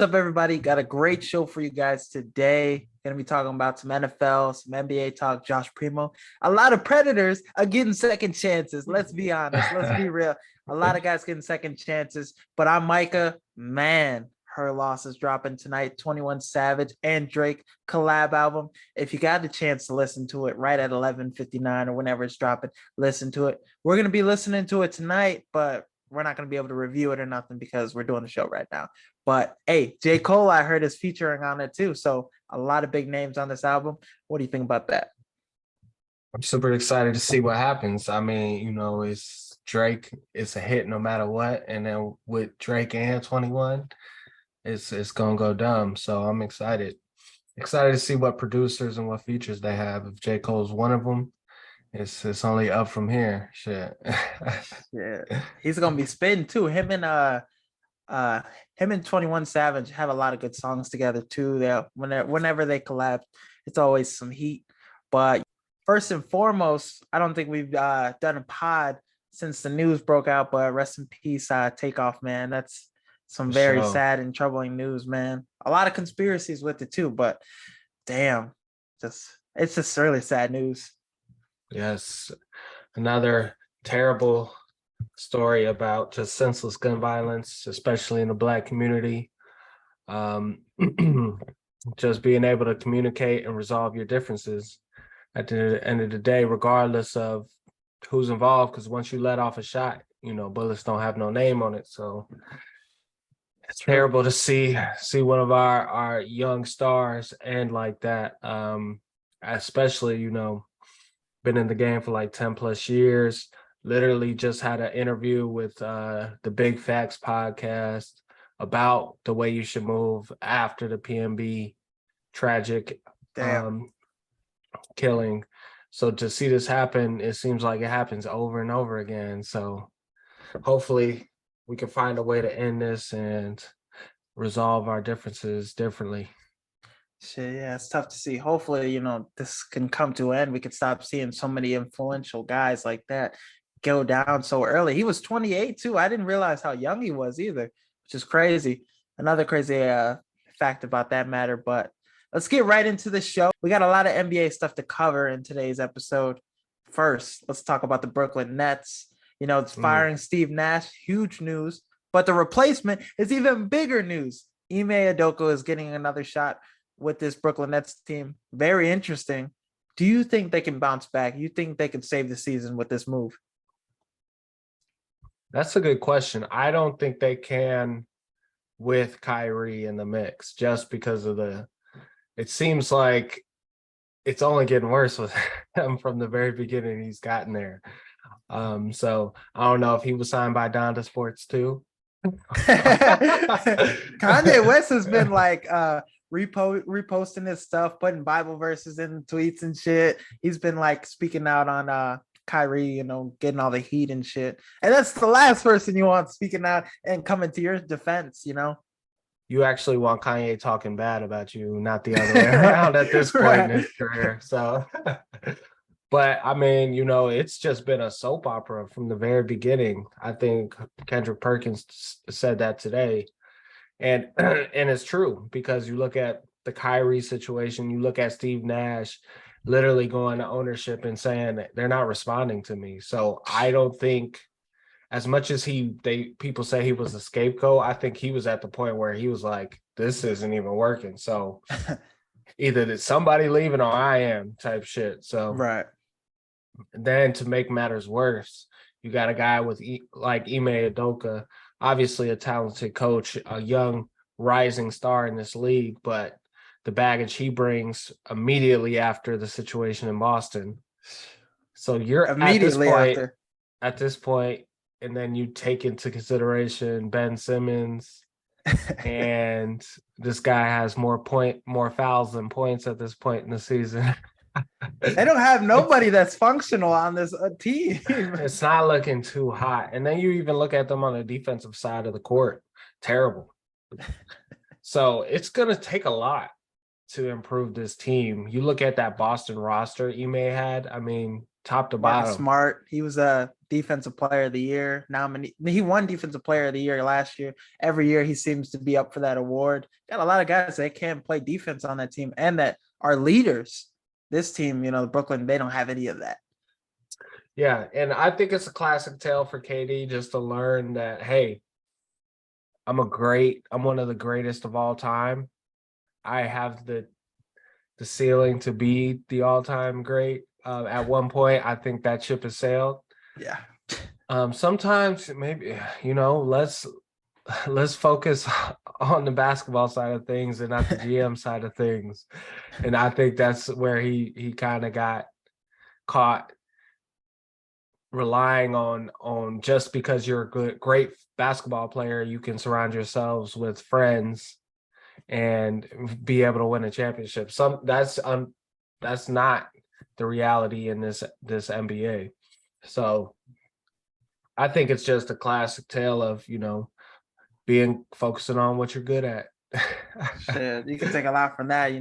What's up, everybody? Got a great show for you guys today. Going to be talking about some NFL, some NBA talk, Josh Primo. A lot of Predators are getting second chances. Let's be honest. Let's be real. A lot of guys getting second chances. But I'm Micah. Man, her loss is dropping tonight. 21 Savage and Drake collab album. If you got the chance to listen to it right at 11:59 or whenever it's dropping, listen to it. We're going to be listening to it tonight, but we're not going to be able to review it or nothing because we're doing the show right now. But hey, J. Cole, I heard is featuring on it too. So a lot of big names on this album. What do you think about that? I'm super excited to see what happens. I mean, it's Drake. It's a hit no matter what. And then with Drake and 21, it's gonna go dumb. So I'm excited. Excited to see what producers and what features they have. If J. Cole's one of them, it's only up from here. Shit. Yeah, he's gonna be spitting too. Him and 21 Savage have a lot of good songs together too. They whenever they collab, it's always some heat. But first and foremost, I don't think we've done a pod since the news broke out. But rest in peace, Takeoff, man. That's some very sad and troubling news, man. A lot of conspiracies with it too, but damn, it's just really sad news. Yes, another terrible story about just senseless gun violence, especially in the Black community. Just being able to communicate and resolve your differences at the end of the day, regardless of who's involved, because once you let off a shot, bullets don't have no name on it. So it's terrible to see one of our young stars end like that. Especially, been in the game for like 10 plus years. Literally just had an interview with the Big Facts podcast about the way you should move after the PNB tragic killing. So to see this happen, it seems like it happens over and over again. So hopefully we can find a way to end this and resolve our differences differently. Shit, yeah, it's tough to see. Hopefully, this can come to an end. We can stop seeing so many influential guys like that go down so early. He was 28 too. I didn't realize how young he was either, which is crazy. Another crazy fact about that matter. But let's get right into the show. We got a lot of NBA stuff to cover in today's episode. First, let's talk about the Brooklyn Nets. It's firing Steve Nash, huge news. But the replacement is even bigger news. Ime Udoka is getting another shot with this Brooklyn Nets team. Very interesting. Do you think they can bounce back? You think they could save the season with this move? That's a good question. I don't think they can with Kyrie in the mix, just because of it seems like it's only getting worse with him from the very beginning he's gotten there. So I don't know if he was signed by Donda Sports too. Kanye West has been like reposting his stuff, putting Bible verses in tweets and shit. He's been like speaking out on Kyrie, getting all the heat and shit. And that's the last person you want speaking out and coming to your defense, You actually want Kanye talking bad about you, not the other way around at this point in his career. So, but I mean, it's just been a soap opera from the very beginning. I think Kendrick Perkins said that today. And it's true, because you look at the Kyrie situation, you look at Steve Nash literally going to ownership and saying they're not responding to me. So I don't think, as much as people say he was a scapegoat, I think he was at the point where he was like, this isn't even working. So either that somebody leaving or I am type shit. So right. Then to make matters worse, you got a guy with like Ime Udoka, obviously a talented coach, a young rising star in this league, but the baggage he brings immediately after the situation in Boston. So you're immediately at this point, and then you take into consideration Ben Simmons, and this guy has more fouls than points at this point in the season. They don't have nobody that's functional on this team. It's not looking too hot. And then you even look at them on the defensive side of the court. Terrible. So it's going to take a lot to improve this team. You look at that Boston roster Ime had, I mean, top to bottom. Smart. He was defensive player of the year nominee. He won defensive player of the year last year. Every year he seems to be up for that award. Got a lot of guys that can play defense on that team and that are leaders. This team, Brooklyn, they don't have any of that. Yeah, and I think it's a classic tale for KD just to learn that, hey, I'm one of the greatest of all time. I have the ceiling to be the all-time great. At one point, I think that ship has sailed. Yeah. Sometimes maybe, let's focus on the basketball side of things and not the GM side of things. And I think that's where he kind of got caught relying on just because you're a great basketball player, you can surround yourselves with friends and be able to win a championship. That's not the reality in this NBA. So I think it's just a classic tale of, focusing on what you're good at. Shit, you can take a lot from that,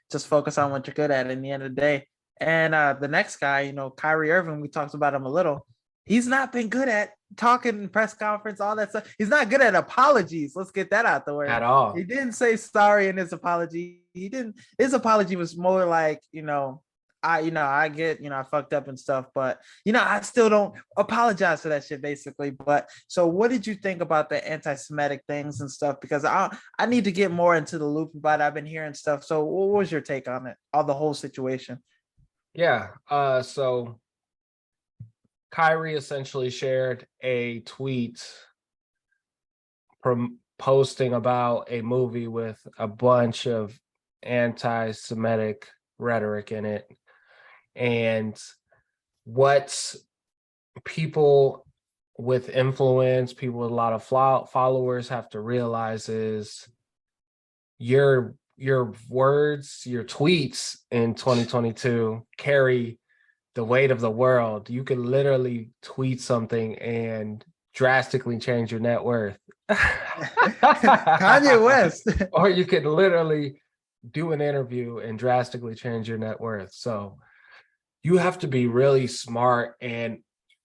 just focus on what you're good at in the end of the day. And the next guy, Kyrie Irving, we talked about him a little. He's not been good at talking press conference, all that stuff. He's not good at apologies. Let's get that out the way. At all. He didn't say sorry in his apology. His apology was more like, I get, I fucked up and stuff, but, I still don't apologize for that shit, basically. But so what did you think about the anti-Semitic things and stuff? Because I need to get more into the loop about it. I've been hearing stuff. So what was your take on it, on the whole situation? Yeah. So Kyrie essentially shared a tweet from posting about a movie with a bunch of anti-Semitic rhetoric in it. And what people with influence, people with a lot of followers have to realize is your words, your tweets in 2022 carry the weight of the world. You can literally tweet something and drastically change your net worth. Kanye West. Or you could literally do an interview and drastically change your net worth. So you have to be really smart, and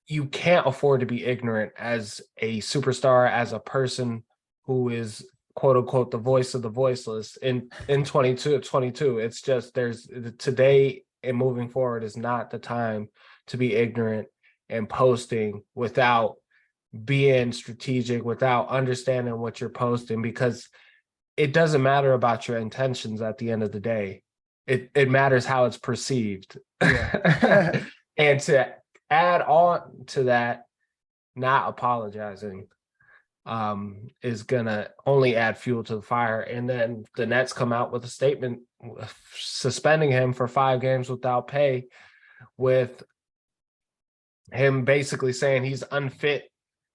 you can't afford to be ignorant as a superstar, as a person who is quote unquote the voice of the voiceless in 22. It's just there's today and moving forward is not the time to be ignorant and posting without being strategic, without understanding what you're posting, because it doesn't matter about your intentions at the end of the day. It matters how it's perceived. Yeah. And to add on to that, not apologizing is gonna only add fuel to the fire. And then the Nets come out with a statement suspending him for 5 games without pay, with him basically saying he's unfit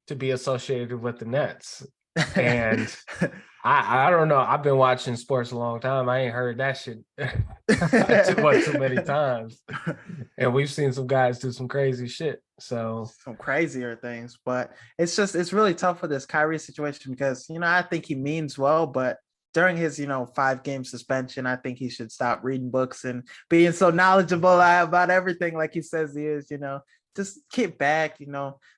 to be associated with the Nets. And I don't know. I've been watching sports a long time. I ain't heard that shit too many times. And we've seen some guys do some crazy shit. So some crazier things, but it's really tough for this Kyrie situation because, I think he means well, but during his, 5-game suspension, I think he should stop reading books and being so knowledgeable about everything like he says he is, just get back,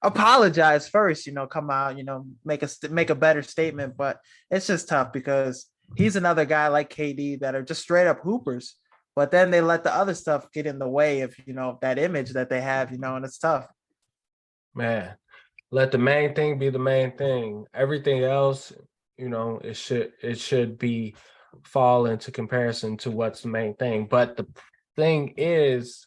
apologize first, come out, make a better statement. But it's just tough because he's another guy like KD that are just straight up hoopers, but then they let the other stuff get in the way of, that image that they have, and it's tough. Man, let the main thing be the main thing. Everything else, it should be fall into comparison to what's the main thing. But the thing is,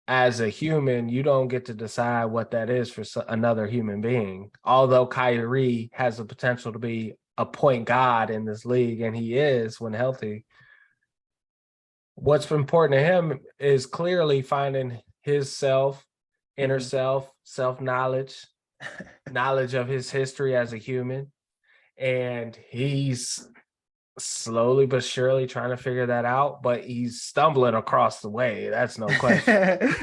as a human, you don't get to decide what that is for another human being. Although Kyrie has the potential to be a point guard in this league, and he is when healthy, what's important to him is clearly finding his inner self-knowledge, knowledge of his history as a human. And he's slowly but surely trying to figure that out, but he's stumbling across the way. That's no question.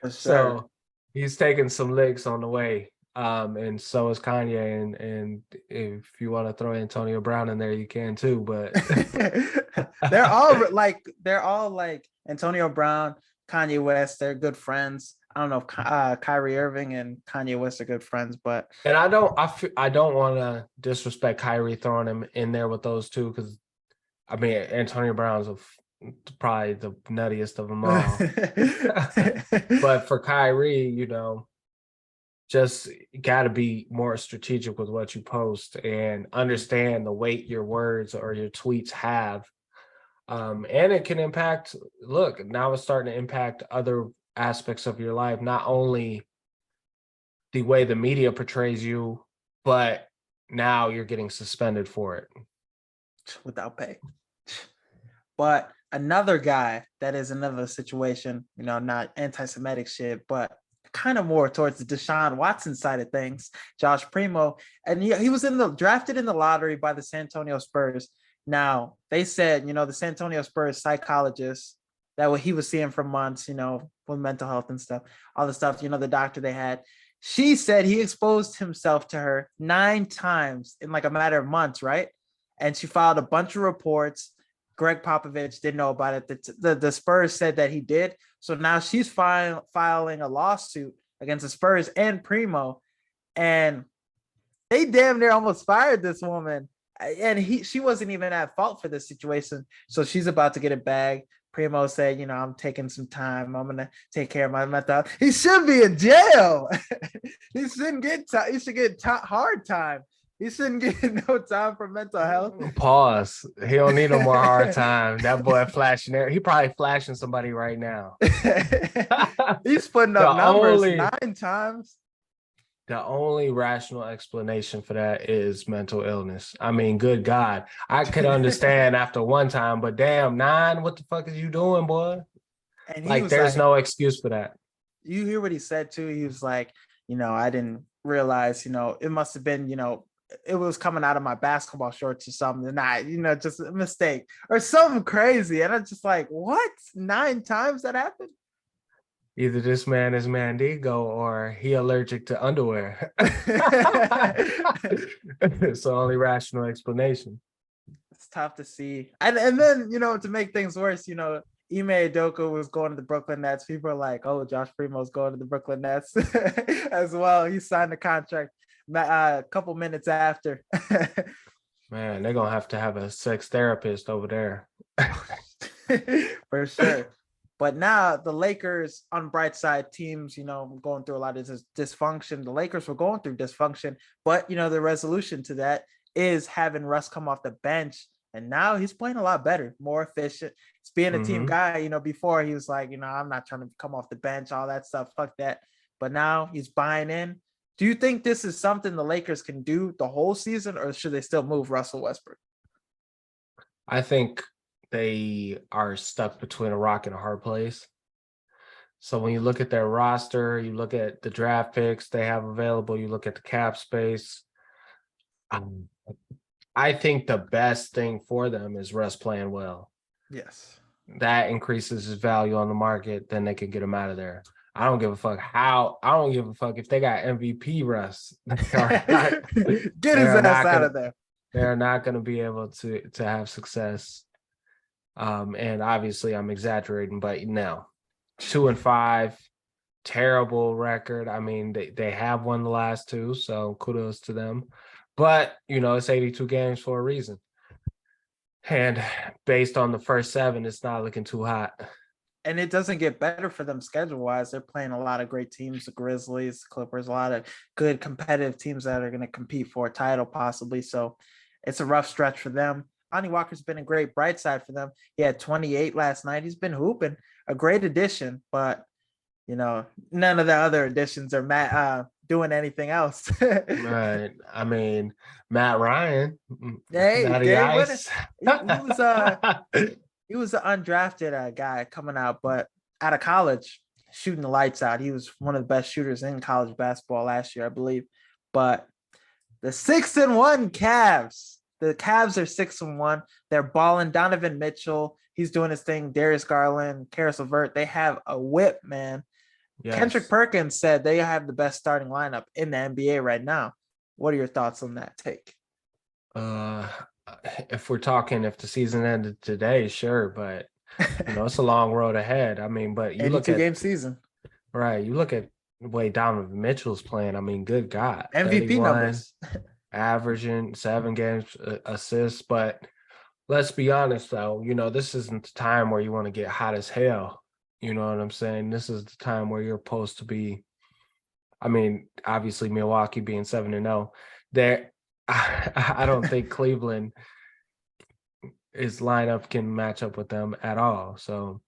Sure. So he's taking some licks on the way. And so is Kanye. And if you want to throw Antonio Brown in there, you can too. But they're all like Antonio Brown, Kanye West. They're good friends. I don't know if Kyrie Irving and Kanye West are good friends, but And I don't want to disrespect Kyrie throwing him in there with those two because I mean Antonio Brown's probably the nuttiest of them all. But for Kyrie, just got to be more strategic with what you post and understand the weight your words or your tweets have. And it can impact, look, now it's starting to impact other aspects of your life, not only the way the media portrays you, but now you're getting suspended for it. Without pay. But another guy that is another situation, not anti-Semitic shit, but kind of more towards the Deshaun Watson side of things, Josh Primo. And he was drafted in the lottery by the San Antonio Spurs. Now, they said, the San Antonio Spurs psychologist that what he was seeing for months, with mental health and stuff, all the stuff, the doctor they had, she said he exposed himself to her 9 times in like a matter of months, right? And she filed a bunch of reports. Greg Popovich didn't know about it. The Spurs said that he did. So now she's filing a lawsuit against the Spurs and Primo. And they damn near almost fired this woman. And she wasn't even at fault for this situation. So she's about to get a bag. Primo said, I'm taking some time. I'm going to take care of my mental health. He should be in jail. He shouldn't he should get hard time. He shouldn't get no time for mental health. Pause. He don't need no more hard time. That boy flashing there. He probably flashing somebody right now. He's putting up numbers 9 times. The only rational explanation for that is mental illness. I mean, good God. I could understand after one time, but damn, 9, what the fuck is you doing, boy? And there's no excuse for that. You hear what he said too? He was like, I didn't realize, it must have been, it was coming out of my basketball shorts or something. And just a mistake or something crazy. And I'm just like, what? 9 times that happened? Either this man is Mandigo or he allergic to underwear. It's the only rational explanation. It's tough to see. And then, to make things worse, Ime Udoka was going to the Brooklyn Nets. People are like, oh, Josh Primo's going to the Brooklyn Nets as well. He signed the contract a couple minutes after. Man, they're going to have a sex therapist over there. For sure. But now the Lakers on bright side teams, going through a lot of dysfunction. The Lakers were going through dysfunction, but the resolution to that is having Russ come off the bench. And now he's playing a lot better, more efficient. He's being a team guy. Before he was like, I'm not trying to come off the bench, all that stuff. Fuck that. But now he's buying in. Do you think this is something the Lakers can do the whole season, or should they still move Russell Westbrook? I think they are stuck between a rock and a hard place. So when you look at their roster, you look at the draft picks they have available, you look at the cap space. I think the best thing for them is Russ playing well. Yes. That increases his value on the market, then they can get him out of there. I don't give a fuck how. I don't give a fuck if they got MVP Russ. Get his ass out of there. They're not going to be able to have success. And obviously I'm exaggerating, but no, 2-5, terrible record. I mean, they have won the last 2, so kudos to them. But, it's 82 games for a reason. And based on the first 7, it's not looking too hot. And it doesn't get better for them schedule-wise. They're playing a lot of great teams, the Grizzlies, Clippers, a lot of good competitive teams that are going to compete for a title possibly. So it's a rough stretch for them. Lonnie Walker's been a great bright side for them. He had 28 last night. He's been hooping, a great addition, but none of the other additions are doing anything else. Right. I mean, Matt Ryan. Hey, he was an undrafted guy coming out, but out of college, shooting the lights out. He was one of the best shooters in college basketball last year, I believe. But the 6-1 Cavs. The Cavs are 6-1. They're balling. Donovan Mitchell, he's doing his thing. Darius Garland, Karis LeVert, they have a whip, man. Yes. Kendrick Perkins said they have the best starting lineup in the NBA right now. What are your thoughts on that take? If the season ended today, sure, but it's a long road ahead. I mean, but you look at 82-game season. Right. You look at the way Donovan Mitchell's playing. I mean, good God, MVP 31, numbers. averaging 7 games assists. But let's be honest, though, this isn't the time where you want to get hot as hell. You know what I'm saying? This is the time where you're supposed to be. I mean, obviously, Milwaukee being 7-0, there, I don't think Cleveland his lineup can match up with them at all. So,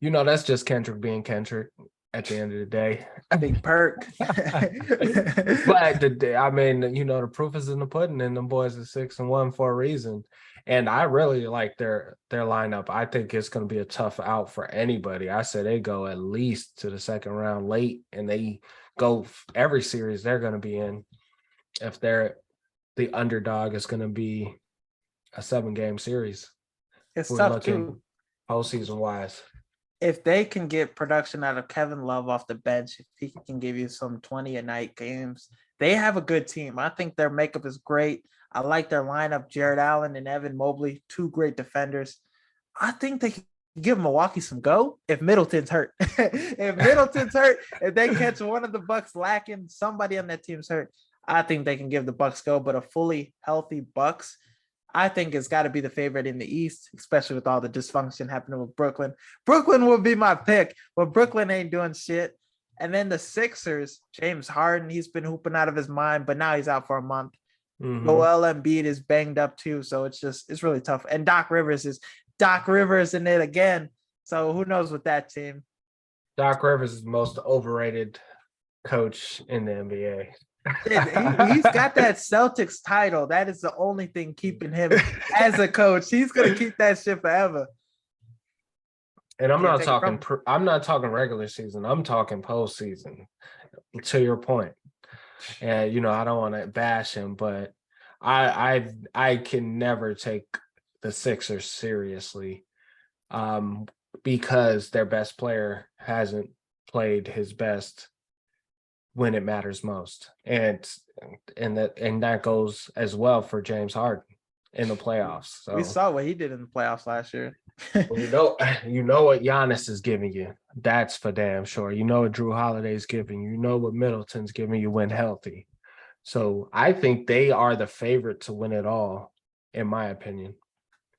that's just Kendrick being Kendrick at the end of the day. Big perk. But I mean, the proof is in the pudding, and them boys are 6-1 for a reason. And I really like their lineup. I think it's going to be a tough out for anybody. I say they go at least to the second round late, and they go every series they're going to be in. If they're the underdog, is going to be a 7-game series. It's We're tough looking too. postseason wise. If they can get production out of Kevin Love off the bench, if he can give you some 20 a night games, they have a good team. I think their makeup is great. I like their lineup, Jared Allen and Evan Mobley, two great defenders. I think they can give Milwaukee some go if Middleton's hurt. If Middleton's hurt, if they catch one of the Bucks lacking, somebody on that team's hurt, I think they can give the Bucks go. But a fully healthy Bucks, I think it's got to be the favorite in the East, especially with all the dysfunction happening with Brooklyn. Brooklyn will be my pick, but Brooklyn ain't doing shit. And then the Sixers, James Harden, he's been hooping out of his mind, but now he's out for a month. Mm-hmm. Joel Embiid is banged up too, so it's really tough. And Doc Rivers in it again. So who knows with that team? Doc Rivers is the most overrated coach in the NBA. He's got that Celtics title. That is the only thing keeping him as a coach. He's gonna keep that shit forever. And I'm not talking regular season. I'm talking postseason. To your point, and I don't want to bash him, but I can never take the Sixers seriously, because their best player hasn't played his best when it matters most, and that goes as well for James Harden in the playoffs. So we saw what he did in the playoffs last year. you know what Giannis is giving you. That's for damn sure. You know what Drew Holiday's giving you. You know what Middleton's giving you when healthy. So I think they are the favorite to win it all, in my opinion.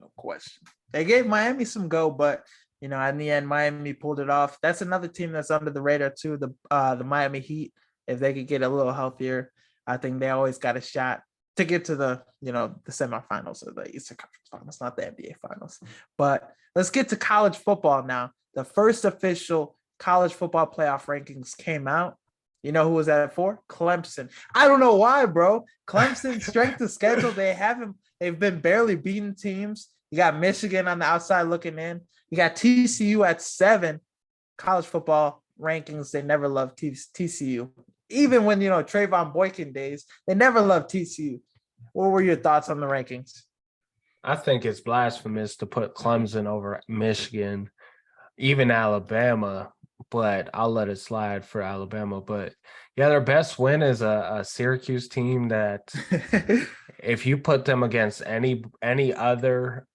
No question. They gave Miami some go, but in the end, Miami pulled it off. That's another team that's under the radar too. The Miami Heat, if they could get a little healthier, I think they always got a shot to get to the semifinals of the Eastern Conference Finals, not the NBA Finals. But let's get to college football now. The first official college football playoff rankings came out. You know who was at it for? Clemson. I don't know why, bro. Clemson's strength of schedule, they've been barely beating teams. You got Michigan on the outside looking in. You got TCU at 7. College football rankings, they never loved TCU. Even when, Trayvon Boykin days, they never loved TCU. What were your thoughts on the rankings? I think it's blasphemous to put Clemson over Michigan, even Alabama, but I'll let it slide for Alabama. But yeah, their best win is a Syracuse team that if you put them against any other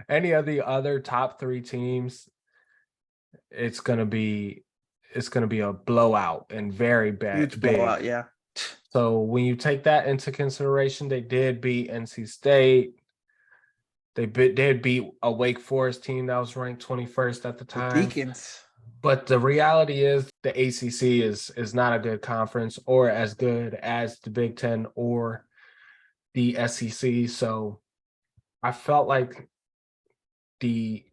any of the other top 3 teams, it's gonna be a blowout and very bad. Huge blowout, yeah. So when you take that into consideration, they did beat NC State. They did beat a Wake Forest team that was ranked 21st at the time. The Deacons. But the reality is the ACC is not a good conference or as good as the Big Ten or the SEC. So I felt like the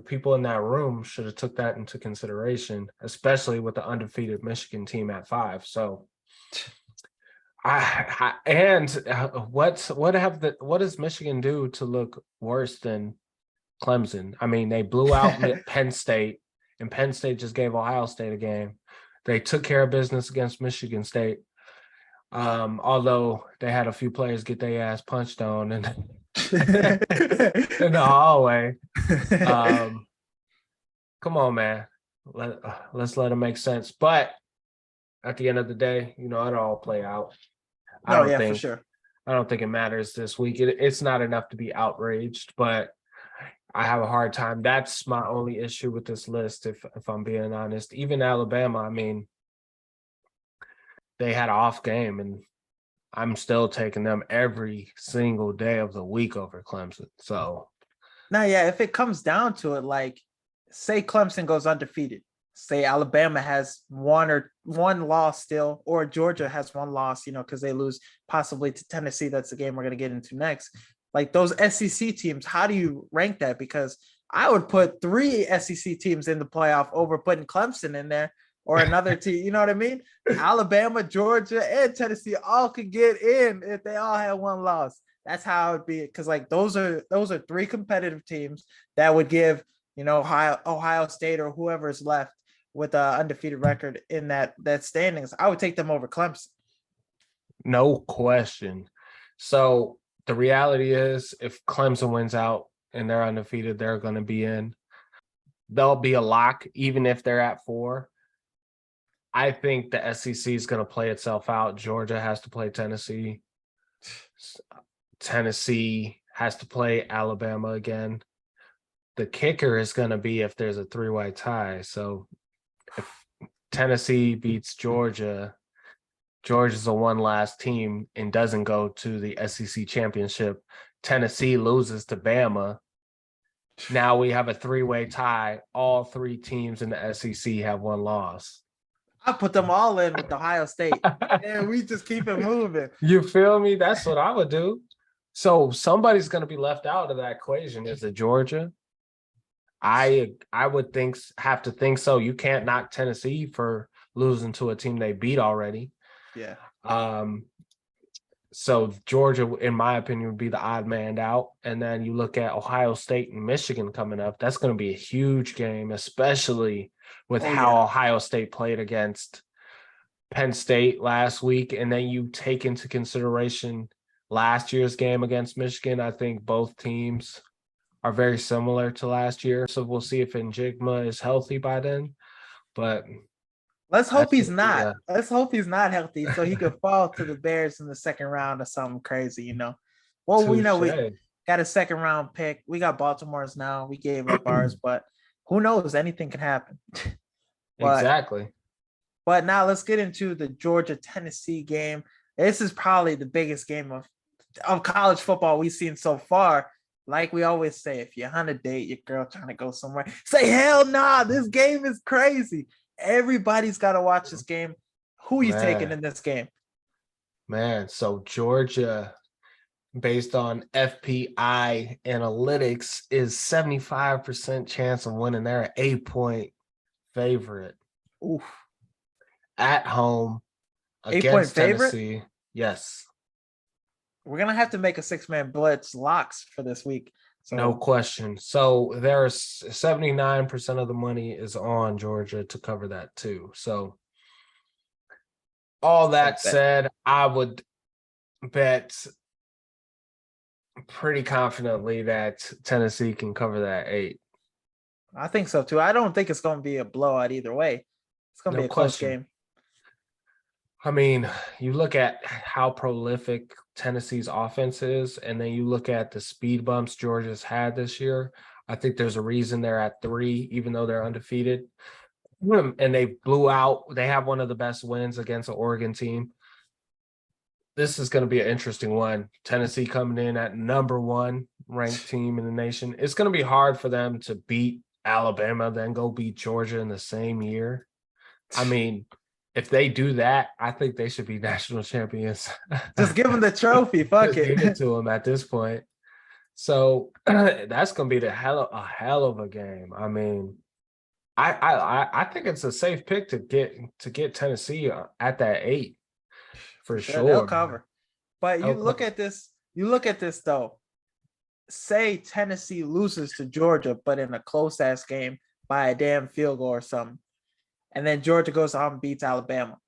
people in that room should have took that into consideration, especially with the undefeated Michigan team at 5. So what does Michigan do to look worse than Clemson? I mean, they blew out Penn State, and Penn State just gave Ohio State a game. They took care of business against Michigan State, although they had a few players get their ass punched on in the hallway. Come on, man. Let's let it make sense. But at the end of the day, it'll all play out. For sure. I don't think it matters this week. It's not enough to be outraged, but I have a hard time. That's my only issue with this list, if I'm being honest. Even Alabama, I mean, they had an off game, and I'm still taking them every single day of the week over Clemson. So Now, yeah, if it comes down to it, like say Clemson goes undefeated, say Alabama has one loss still, or Georgia has one loss, because they lose possibly to Tennessee. That's the game we're gonna get into next. Like those SEC teams, how do you rank that? Because I would put 3 SEC teams in the playoff over putting Clemson in there or another team. You know what I mean? Alabama, Georgia, and Tennessee all could get in if they all had one loss. That's how it'd be, because like those are 3 competitive teams that would give Ohio State or whoever's left with an undefeated record in that standings. I would take them over Clemson. no question. So the reality is, if Clemson wins out and they're undefeated, they're going to be in. They'll be a lock, even if they're at 4. I think the SEC is going to play itself out. Georgia has to play Tennessee. Tennessee has to play Alabama again. The kicker is going to be if there's a 3-way tie. So if Tennessee beats Georgia, Georgia's a one last team and doesn't go to the SEC championship. Tennessee loses to Bama. Now we have a 3-way tie. All 3 teams in the SEC have one loss. I put them all in with Ohio State, and we just keep it moving. You feel me? That's what I would do. So somebody's going to be left out of that equation. Is it Georgia? I would have to think so. You can't knock Tennessee for losing to a team they beat already. Yeah. So Georgia, in my opinion, would be the odd man out. And then you look at Ohio State and Michigan coming up. That's going to be a huge game, especially with how Ohio State played against Penn State last week. And then you take into consideration last year's game against Michigan. I think both teams are very similar to last year. So we'll see if Njigma is healthy by then. But let's hope he's not. Let's hope he's not healthy, so he could fall to the Bears in the second round or something crazy, Well, we got a second round pick. We got Baltimore's now. We gave up ours, but who knows? Anything can happen. Exactly. But now let's get into the Georgia-Tennessee game. This is probably the biggest game of college football we've seen so far. Like we always say, if you're on a date, your girl trying to go somewhere, say, hell nah, this game is crazy. Everybody's got to watch this game. Who are you taking in this game? Man, so Georgia, based on FPI analytics, is 75% chance of winning. They're an 8-point favorite. Oof. At home against Tennessee. Favorite? Yes. We're going to have to make a 6-man blitz locks for this week. So, no question. So there's 79% of the money is on Georgia to cover that too. So all that said, I would bet pretty confidently that Tennessee can cover that 8. I think so too. I don't think it's going to be a blowout either way. It's going to be a close game. I mean, you look at how prolific Tennessee's offense is, and then you look at the speed bumps Georgia's had this year. I think there's a reason they're at 3, even though they're undefeated. And they blew out. They have one of the best wins against an Oregon team. This is going to be an interesting one. Tennessee coming in at number 1 ranked team in the nation. It's going to be hard for them to beat Alabama, then go beat Georgia in the same year. I mean, if they do that, I think they should be national champions. Just give them the trophy. Fuck it. Give it to them at this point. So that's going to be a hell of a game. I mean, I think it's a safe pick to get Tennessee at that 8 for sure. They'll cover. But you look at this though. Say Tennessee loses to Georgia, but in a close ass game by a damn field goal or something. And then Georgia goes on and beats Alabama.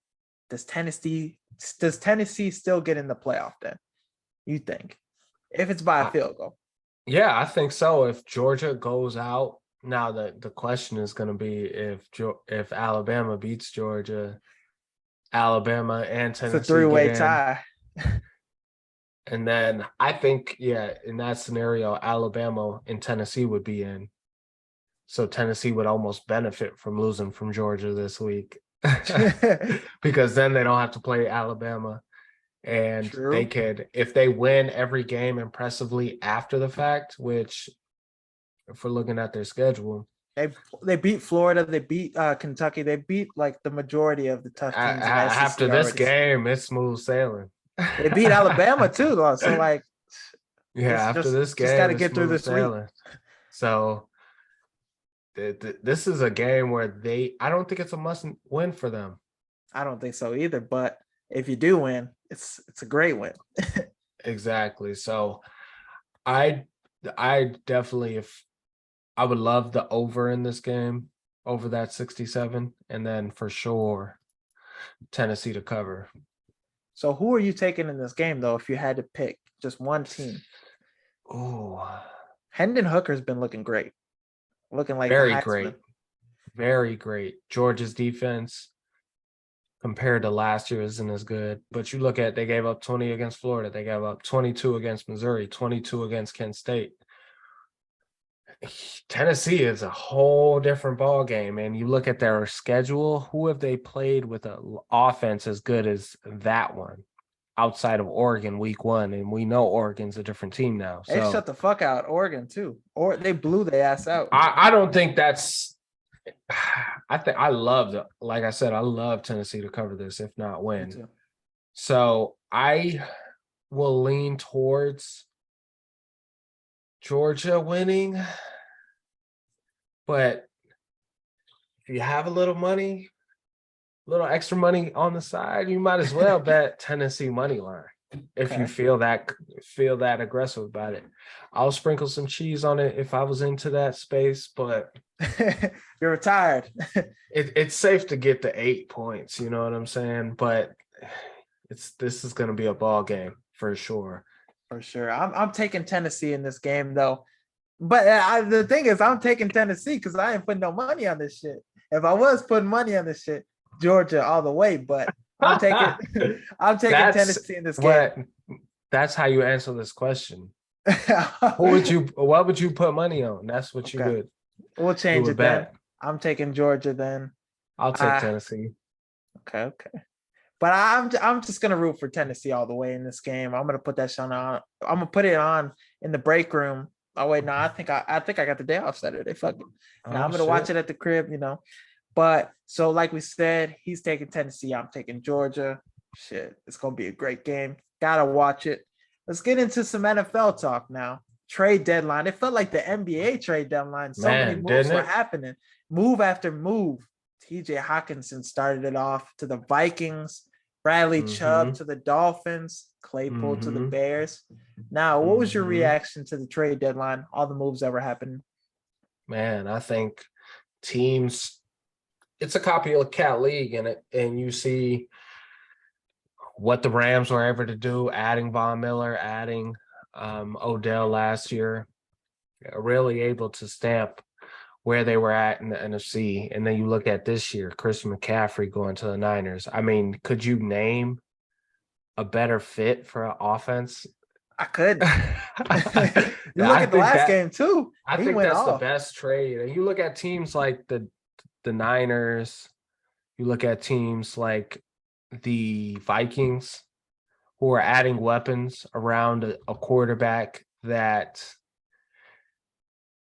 Does Tennessee still get in the playoff then? You think? If it's by a field goal. Yeah, I think so. If Georgia goes out, now the question is going to be if Alabama beats Georgia, Alabama and Tennessee. It's a 3-way tie. And then I think, yeah, in that scenario, Alabama and Tennessee would be in. So Tennessee would almost benefit from losing from Georgia this week because then they don't have to play Alabama. And they True. could, if they win every game impressively after the fact, which if we're looking at their schedule, They beat Florida, they beat Kentucky, they beat like the majority of the tough teams in the after SEC this already. game, it's smooth sailing. They beat Alabama too, though. So like, Yeah, it's after this just got game, to it's get through smooth this week. sailing. So this is a game where I don't think it's a must win for them. I don't think so either. But if you do win, it's a great win. Exactly. So I I definitely, if I would love the over in this game, over that 67, and then for sure Tennessee to cover. So who are you taking in this game though? If you had to pick just one team, Oh, Hendon Hooker's been looking great, looking like the very Heisman. great. Very great. Georgia's defense compared to last year isn't as good. But you look at, they gave up 20 against Florida. They gave up 22 against Missouri, 22 against Kent State. Tennessee is a whole different ball game. And you look at their schedule, who have they played with an offense as good as that one outside of Oregon week 1? And we know Oregon's a different team now. They So shut the fuck out Oregon too, or they blew their ass out. I don't think that's, I think I love the, like I said, I love Tennessee to cover this, if not Me win. too. So I will lean towards Georgia winning, but if you have a little money, a little extra money on the side, you might as well bet Tennessee money line if you Okay. feel that aggressive about it. I'll sprinkle some cheese on it if I was into that space, but You're retired. it's safe to get the 8 points, you know what I'm saying? But this is going to be a ball game for sure. For sure. I'm taking Tennessee in this game though. But the thing is, I'm taking Tennessee because I ain't putting no money on this shit. If I was putting money on this shit, Georgia all the way. But I'm taking I'm taking That's Tennessee in this game. what that's how you answer this question. What would you put money on? That's what Okay, we'll you change would it then. bet. I'm taking Georgia then. I'll take Uh Tennessee. okay. But I'm just gonna root for Tennessee all the way in this game. I'm gonna put that shit on. I'm gonna put it on in the break room. Oh wait, no, I think I got the day off Saturday. Fuck it. Now Oh I'm gonna watch shit. it at the crib. But so like we said, he's taking Tennessee. I'm taking Georgia. Shit, it's gonna be a great game. Gotta watch it. Let's get into some NFL talk now. Trade deadline. It felt like the NBA trade deadline. So many Man, moves didn't were it? happening, move after move. TJ Hawkinson started it off to the Vikings. Bradley Chubb Mm-hmm. to the Dolphins. Claypool to the Mm-hmm. Bears. Now, what was your Mm-hmm. reaction to the trade deadline? All the moves that were happening. Man, I think teams, it's a copycat league, and you see what the Rams were able to do, adding Von Miller, adding Odell last year, really able to stamp where they were at in the NFC. And then you look at this year, Christian McCaffrey going to the Niners. I mean, could you name a better fit for an offense? I could. You look I at the think last that game too. I He think went that's the off. best trade. And you look at teams like the Niners, you look at teams like the Vikings, who are adding weapons around a quarterback that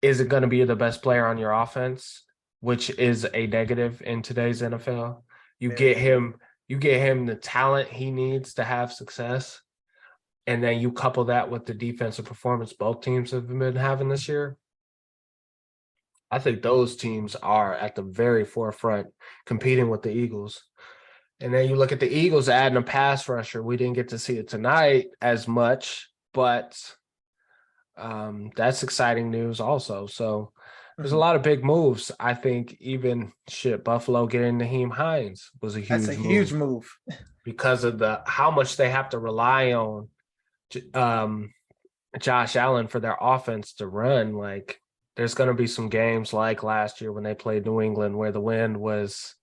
isn't going to be the best player on your offense, which is a negative in today's NFL. You get Very him, negative. you get him the talent he needs to have success. And then you couple that with the defensive performance both teams have been having this year. I think those teams are at the very forefront competing with the Eagles. And then you look at the Eagles adding a pass rusher. We didn't get to see it tonight as much, but that's exciting news also. So there's a Mhm. lot of big moves. I think even Buffalo getting Naheem Hines was a That's a huge huge move move. because of the how much they have to rely on um, Josh Allen for their offense to run. Like there's going to be some games like last year when they played New England where the wind was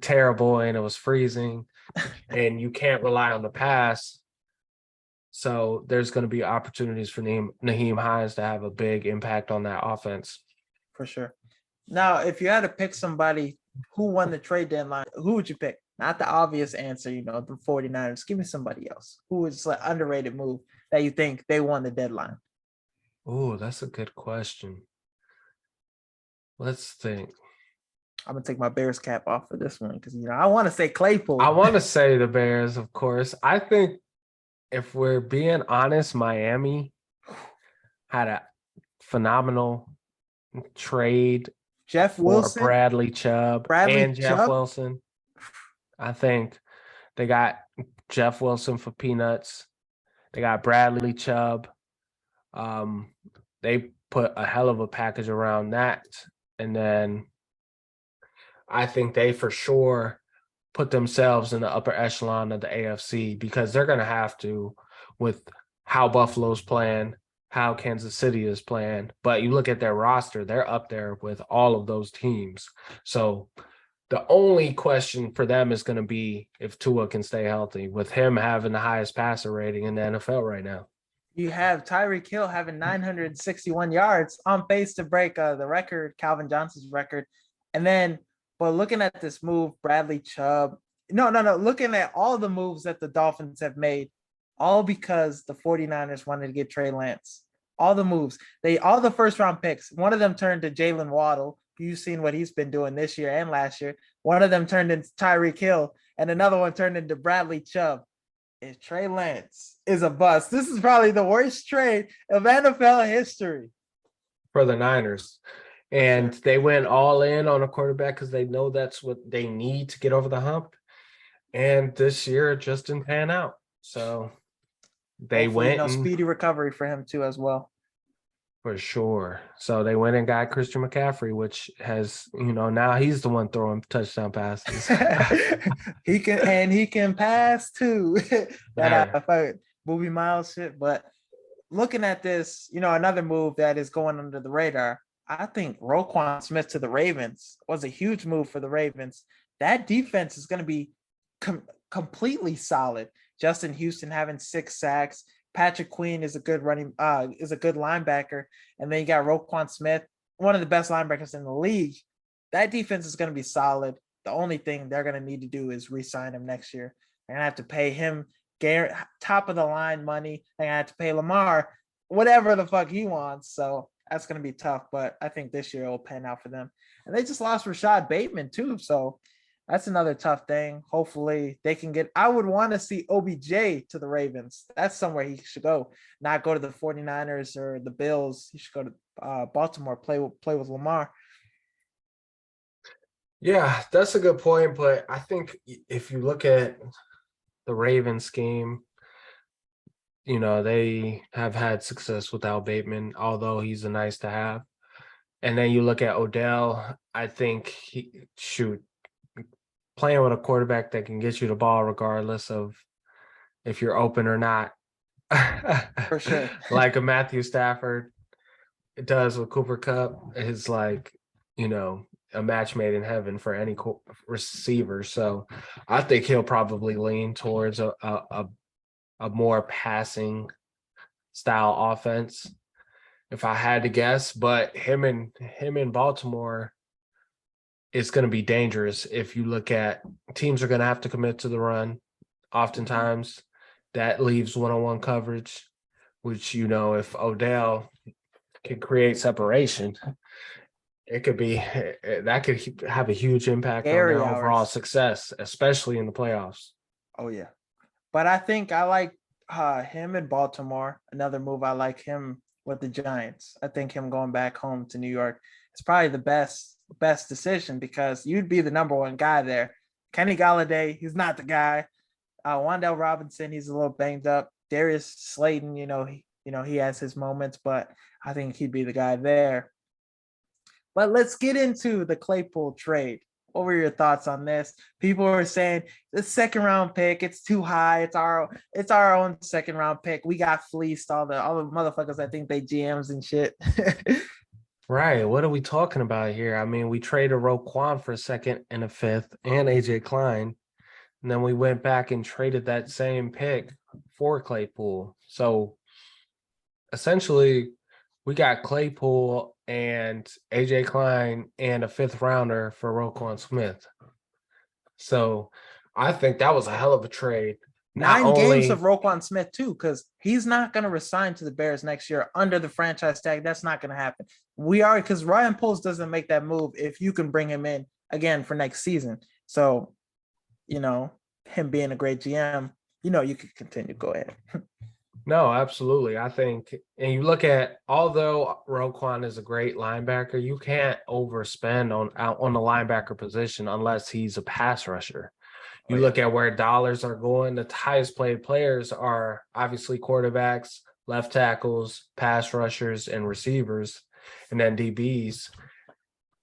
terrible and it was freezing and you can't rely on the pass. So there's going to be opportunities for Naheem Hines to have a big impact on that offense. For sure. Now, if you had to pick somebody who won the trade deadline, who would you pick? Not the obvious answer, the 49ers. Give me somebody else. Who is like underrated move that you think they won the deadline? Oh, that's a good question. Let's think. I'm gonna take my Bears cap off for this one because I want to say Claypool. I want to say the Bears, of course. I think if we're being honest, Miami had a phenomenal trade Jeff for Wilson, Bradley Chubb Bradley and Jeff Chubb. Wilson. I think they got Jeff Wilson for peanuts. They got Bradley Chubb. They put a hell of a package around that. And then I think they for sure put themselves in the upper echelon of the AFC because they're going to have to with how Buffalo's playing, how Kansas City is playing. But you look at their roster, they're up there with all of those teams. So the only question for them is going to be if Tua can stay healthy, with him having the highest passer rating in the NFL right now. You have Tyreek Hill having 961 yards on pace to break the record, Calvin Johnson's record. And then, but looking at this move, Bradley Chubb, no, looking at all the moves that the Dolphins have made, all because the 49ers wanted to get Trey Lance. All the moves, all the first round picks, one of them turned to Jalen Waddle. You've seen what he's been doing this year and last year. One of them turned into Tyreek Hill, and another one turned into Bradley Chubb. If Trey Lance is a bust, this is probably the worst trade of NFL history for the Niners. And they went all in on a quarterback because they know that's what they need to get over the hump. And this year it just didn't pan out. So they Hopefully, went speedy recovery for him too as well. For sure. So they went and got Christian McCaffrey, which has, now he's the one throwing touchdown passes. he can pass too. That movie Miles shit. But looking at this, another move that is going under the radar. I think Roquan Smith to the Ravens was a huge move for the Ravens. That defense is going to be completely solid. Justin Houston having 6 sacks. Patrick Queen is a good linebacker. And then you got Roquan Smith, one of the best linebackers in the league. That defense is going to be solid. The only thing they're going to need to do is re-sign him next year. They're going to have to pay him top of the line money. They're going to have to pay Lamar whatever the fuck he wants. So that's going to be tough. But I think this year it will pan out for them. And they just lost Rashad Bateman too. So that's another tough thing. Hopefully they can get – I would want to see OBJ to the Ravens. That's somewhere he should go, not go to the 49ers or the Bills. He should go to Baltimore, play with Lamar. Yeah, that's a good point. But I think if you look at the Ravens scheme, they have had success without Bateman, although he's a nice to have. And then you look at Odell, I think playing with a quarterback that can get you the ball regardless of if you're open or not. For sure. Like a Matthew Stafford does with Cooper Kupp is like, a match made in heaven for any receiver. So I think he'll probably lean towards a more passing style offense if I had to guess. But him in Baltimore, it's going to be dangerous. If you look at teams are going to have to commit to the run. Oftentimes that leaves one-on-one coverage, which, if Odell can create separation, that could have a huge impact on their overall success, especially in the playoffs. Oh yeah. But I think I like him in Baltimore. Another move, I like him with the Giants. I think him going back home to New York is probably the best decision because you'd be the number one guy there. Kenny Galladay, he's not the guy. Wan'Dale Robinson, he's a little banged up. Darius Slayton, he has his moments, but I think he'd be the guy there. But let's get into the Claypool trade. What were your thoughts on this? People are saying the second round pick, it's too high. It's our own second round pick. We got fleeced, all the motherfuckers that think they GMs and shit. Right. What are we talking about here? I mean, we traded Roquan for a second and a fifth and AJ Klein. And then we went back and traded that same pick for Claypool. So essentially, we got Claypool and AJ Klein and a 5th rounder for Roquan Smith. So I think that was a hell of a trade. Not 9 games only, of Roquan Smith too, because he's not going to resign to the Bears next year under the franchise tag. That's not going to happen. We are, because Ryan Poles doesn't make that move if you can bring him in again for next season. So, him being a great GM, you could continue. Go ahead. no, absolutely. I think, and you look at, although Roquan is a great linebacker, you can't overspend on the linebacker position unless he's a pass rusher. You look at where dollars are going, the highest paid players are obviously quarterbacks, left tackles, pass rushers, and receivers, and then DBs.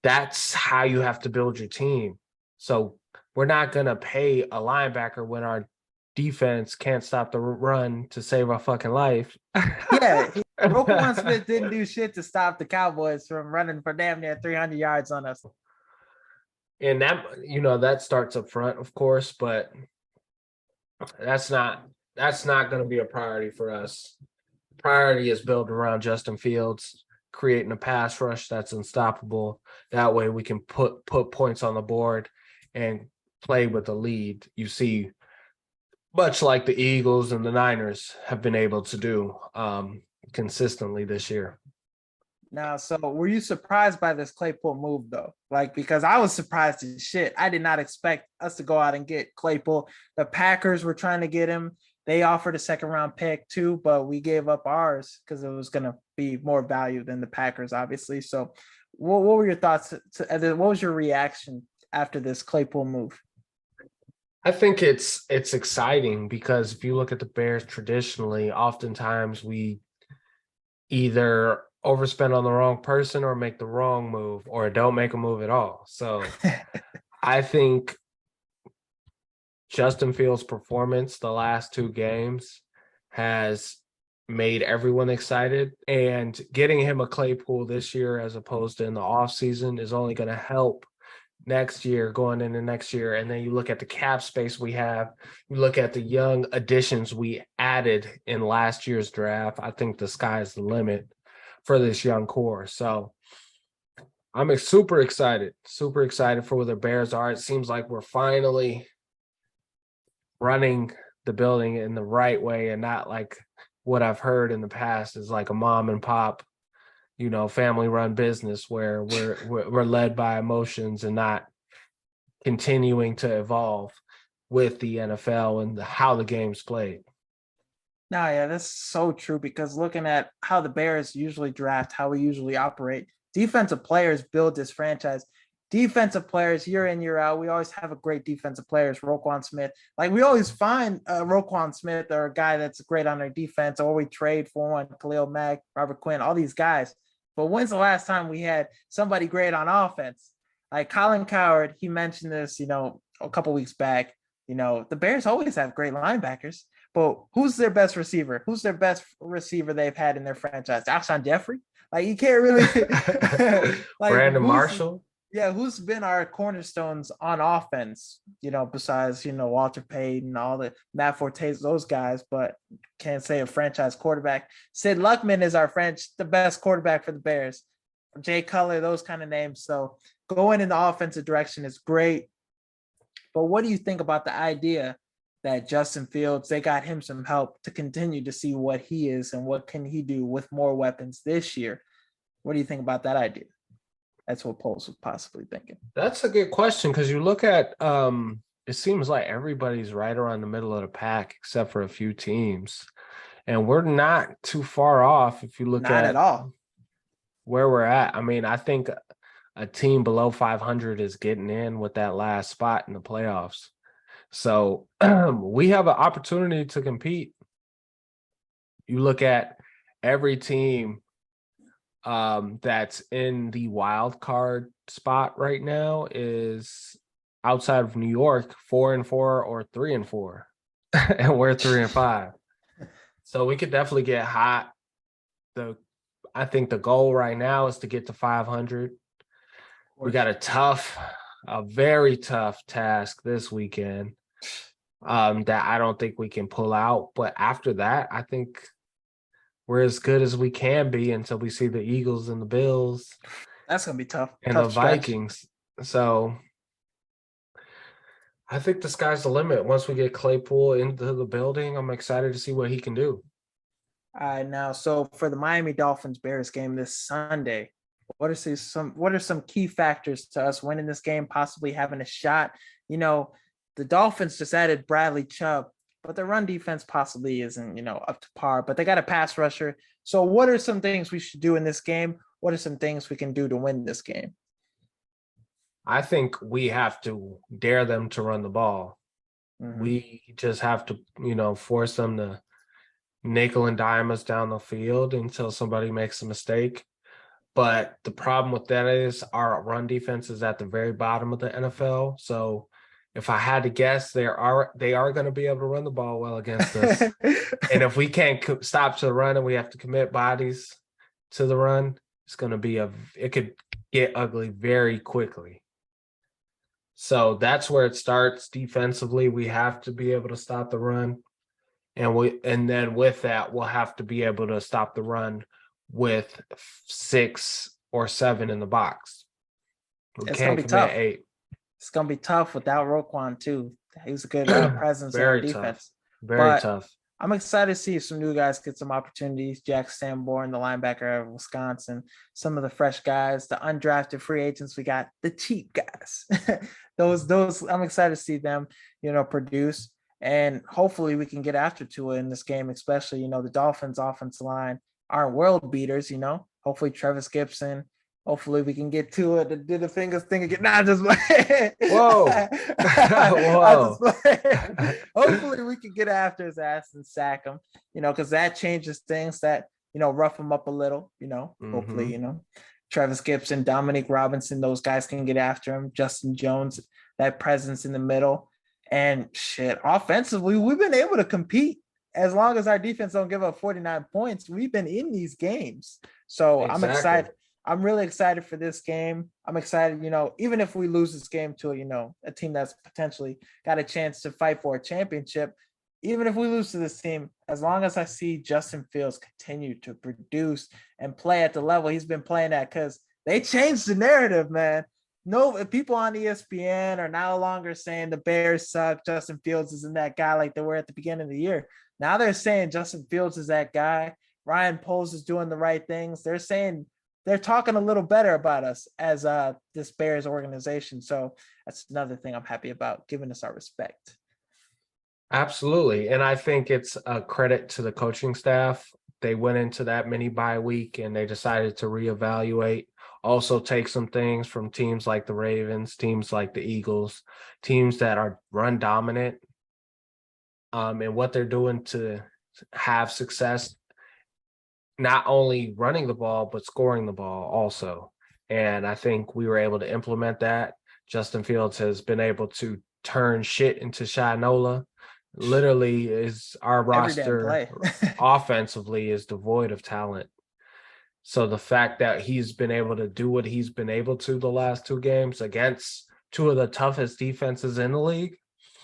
That's how you have to build your team. So we're not going to pay a linebacker when our defense can't stop the run to save our fucking life. Yeah, Roquan Smith didn't do shit to stop the Cowboys from running for damn near 300 yards on us. And that, that starts up front, of course, but that's not going to be a priority for us. Priority is built around Justin Fields, creating a pass rush that's unstoppable. That way we can put points on the board and play with the lead. You see, much like the Eagles and the Niners have been able to do consistently this year. Now, so were you surprised by this Claypool move though? Like, because I was surprised as shit. I did not expect us to go out and get Claypool. The Packers were trying to get him. They offered a 2nd-round pick too, but we gave up ours because it was going to be more value than the Packers, obviously. So what were your thoughts? What was your reaction after this Claypool move? I think it's exciting because if you look at the Bears traditionally, oftentimes we either overspend on the wrong person or make the wrong move or don't make a move at all. So I think Justin Fields' performance the last 2 games has made everyone excited, and getting him a Claypool this year as opposed to in the offseason is only going to help next year, going into next year. And then you look at the cap space we have, you look at the young additions we added in last year's draft. I think the sky is the limit for this young core. So I'm super excited for where the Bears are. It seems like we're finally running the building in the right way and not like what I've heard in the past is like a mom and pop, family run business where we're led by emotions and not continuing to evolve with the NFL and how the game's played. No, yeah, that's so true because looking at how the Bears usually draft, how we usually operate, defensive players build this franchise. Defensive players, year in, year out, we always have a great defensive players, Roquan Smith. Like we always find Roquan Smith or a guy that's great on our defense, or we trade for one, Khalil Mack, Robert Quinn, all these guys. But when's the last time we had somebody great on offense? Like Colin Cowherd, he mentioned this, a couple weeks back. The Bears always have great linebackers, but who's their best receiver? Who's their best receiver they've had in their franchise? Alshon Jeffrey? Like you can't really like Brandon Marshall. Yeah, who's been our cornerstones on offense, besides, Walter Payton and all the Matt Fortes, those guys, but can't say a franchise quarterback. Sid Luckman is the best quarterback for the Bears. Jay Cutler, those kind of names. So going in the offensive direction is great. But what do you think about the idea that Justin Fields, they got him some help to continue to see what he is and what can he do with more weapons this year? What do you think about that idea? That's what Poles was possibly thinking. That's a good question because you look at it seems like everybody's right around the middle of the pack except for a few teams. And we're not too far off if you look at all where we're at. I mean, I think a team below 500 is getting in with that last spot in the playoffs. So we have an opportunity to compete. You look at every team that's in the wild card spot right now is outside of New York, 4-4 or 3-4, and we're 3-5. So we could definitely get hot. I think the goal right now is to get to 500. We got a very tough task this weekend that I don't think we can pull out. But after that, I think we're as good as we can be until we see the Eagles and the Bills That's gonna be tough. and the Tough stretch. Vikings. So I think the sky's the limit. Once we get Claypool into the building, I'm excited to see what he can do. All right, now, so for the Miami Dolphins Bears game this Sunday, what are some key factors to us winning this game, possibly having a shot? You know, the Dolphins just added Bradley Chubb, but their run defense possibly isn't, up to par, but they got a pass rusher. So what are some things we should do in this game? What are some things we can do to win this game? I think we have to dare them to run the ball. Mhm. We just have to, force them to nickel and dime us down the field until somebody makes a mistake. But the problem with that is our run defense is at the very bottom of the NFL. So if I had to guess, they are going to be able to run the ball well against us. And if we can't stop to the run and we have to commit bodies to the run, it's going to be it could get ugly very quickly. So that's where it starts defensively. We have to be able to stop the run. And then with that, we'll have to be able to stop the run with 6 or 7 in the box. We It's gonna can't be commit tough. 8. It's gonna be tough without Roquan too. He's a good presence in our Very tough. defense. Very But tough. I'm excited to see some new guys get some opportunities. Jack Sanborn, the linebacker out of Wisconsin, some of the fresh guys, the undrafted free agents we got, the cheap guys. those I'm excited to see them, produce. And hopefully we can get after Tua in this game, especially, the Dolphins offensive line aren't world beaters, Hopefully Travis Gibson. Hopefully we can get to it to do the fingers thing again. Nah, just Whoa. I Whoa. just hopefully we can get after his ass and sack him, because that changes things, that rough him up a little, hopefully, Travis Gibson, Dominic Robinson, those guys can get after him. Justin Jones, that presence in the middle. And shit, offensively, we've been able to compete. As long as our defense don't give up 49 points, we've been in these games. So I'm Exactly. excited. I'm really excited for this game. I'm excited, even if we lose this game to, a team that's potentially got a chance to fight for a championship, even if we lose to this team, as long as I see Justin Fields continue to produce and play at the level he's been playing at, because they changed the narrative, man. No, people on ESPN are no longer saying the Bears suck. Justin Fields isn't that guy like they were at the beginning of the year. Now they're saying Justin Fields is that guy. Ryan Poles is doing the right things. They're talking a little better about us as this Bears organization. So that's another thing I'm happy about, giving us our respect. Absolutely. And I think it's a credit to the coaching staff. They went into that mini bye week and they decided to reevaluate, also take some things from teams like the Ravens, teams like the Eagles, teams that are run dominant, and what they're doing to have success, not only running the ball, but scoring the ball also. And I think we were able to implement that. Justin Fields has been able to turn shit into Shinola. Literally, is our roster offensively is devoid of talent. So the fact that he's been able to do what he's been able to the last 2 games against 2 of the toughest defenses in the league,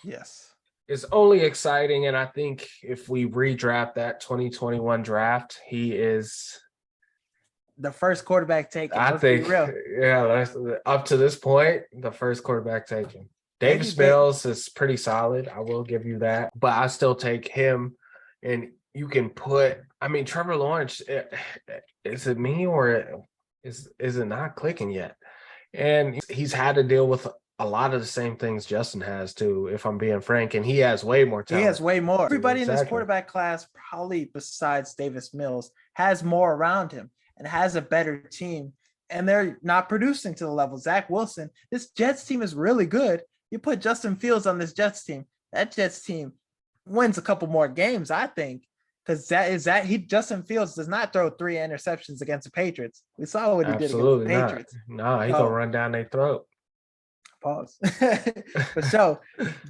yes, is only exciting. And I think if we redraft that 2021 draft, he is the first quarterback taken. I Let's think, be real. yeah, that's up to this point, the first quarterback taken. Davis Mills is pretty solid. I will give you that, but I still take him. And you can put, Trevor Lawrence. Is it me or is it not clicking yet? And he's had to deal with a lot of the same things Justin has too, if I'm being frank. And he has way more talent. He has way more. Everybody in this quarterback class, probably besides Davis Mills, has more around him and has a better team. And they're not producing to the level. Zach Wilson, this Jets team is really good. You put Justin Fields on this Jets team, that Jets team wins a couple more games, I think. Because Justin Fields does not throw 3 interceptions against the Patriots. We saw what he did against the Patriots. No, he's gonna run down their throat. Pause.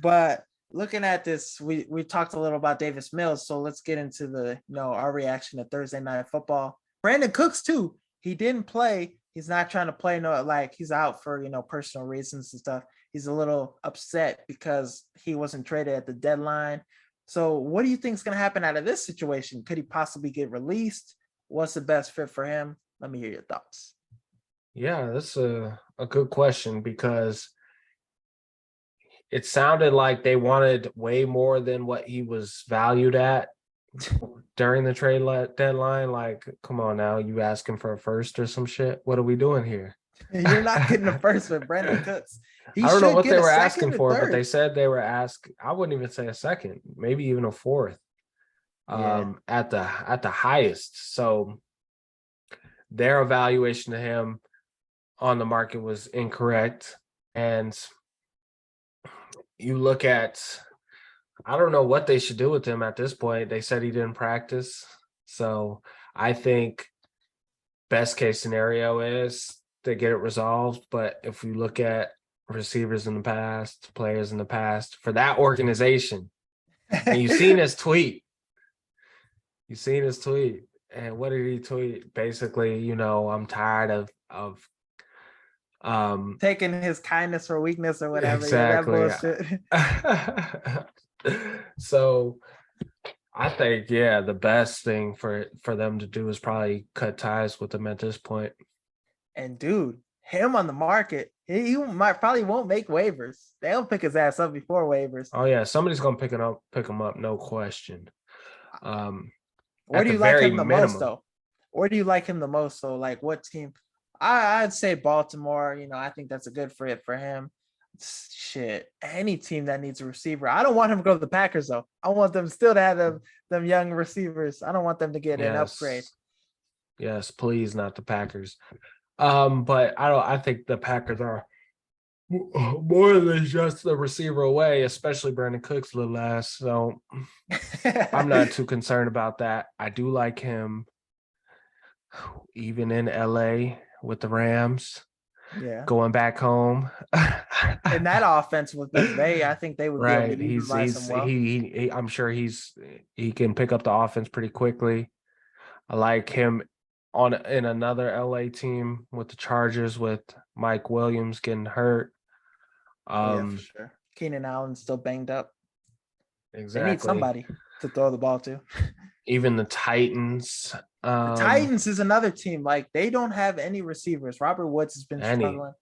But looking at this, we talked a little about Davis Mills, so let's get into the our reaction to Thursday Night Football. Brandon Cooks too. He didn't play. He's not trying to play. No, like he's out for personal reasons and stuff. he's a little upset because he wasn't traded at the deadline. So what do you think is going to happen out of this situation? Could he possibly get released? What's the best fit for him? Let me hear your thoughts. Yeah, that's a good question because it sounded like they wanted way more than what he was valued at during the trade deadline. Like, come on now, you asking for a first or some shit? What are we doing here? You're not getting a first with Brandon Cooks. He I don't know should what get they a were second asking or for, but third. they said they were asking. I wouldn't even say a second, maybe even a fourth, Yeah. at the highest. So their evaluation of him on the market was incorrect. And you look at, I don't know what they should do with him at this point. They said he didn't practice. So I think best case scenario is they get it resolved. But if we look at receivers in the past, players in the past, for that organization, and you've seen his tweet. You've seen his tweet. And what did he tweet? Basically, I'm tired of Taking his kindness for weakness or whatever. Yeah, that exactly. bullshit. So I think, yeah, the best thing for them to do is probably cut ties with him at this point. And dude, him on the market, he might probably won't make waivers. They'll pick his ass up before waivers. Oh yeah, somebody's gonna pick him up, no question. Where At do the you like very him the most minimum. though? Where do you like him the most? So like what team? I'd say Baltimore. I think that's a good fit for him. Shit, any team that needs a receiver. I don't want him to go to the Packers though. I want them still to have them young receivers. I don't want them to get an upgrade. Yes, please, not the Packers. But I think the Packers are more than just the receiver away, especially Brandon Cooks' little ass. So I'm not too concerned about that. I do like him even in LA with the Rams. Yeah. Going back home. And that offense with McVay, I think they would be able Right. to utilize him well. I'm sure he can pick up the offense pretty quickly. I like him in another LA team with the Chargers with Mike Williams getting hurt. Yeah, for sure. Keenan Allen's still banged up. They need Exactly. somebody to throw the ball to. Even the Titans. The Titans is another team. Like they don't have any receivers. Robert Woods has been struggling.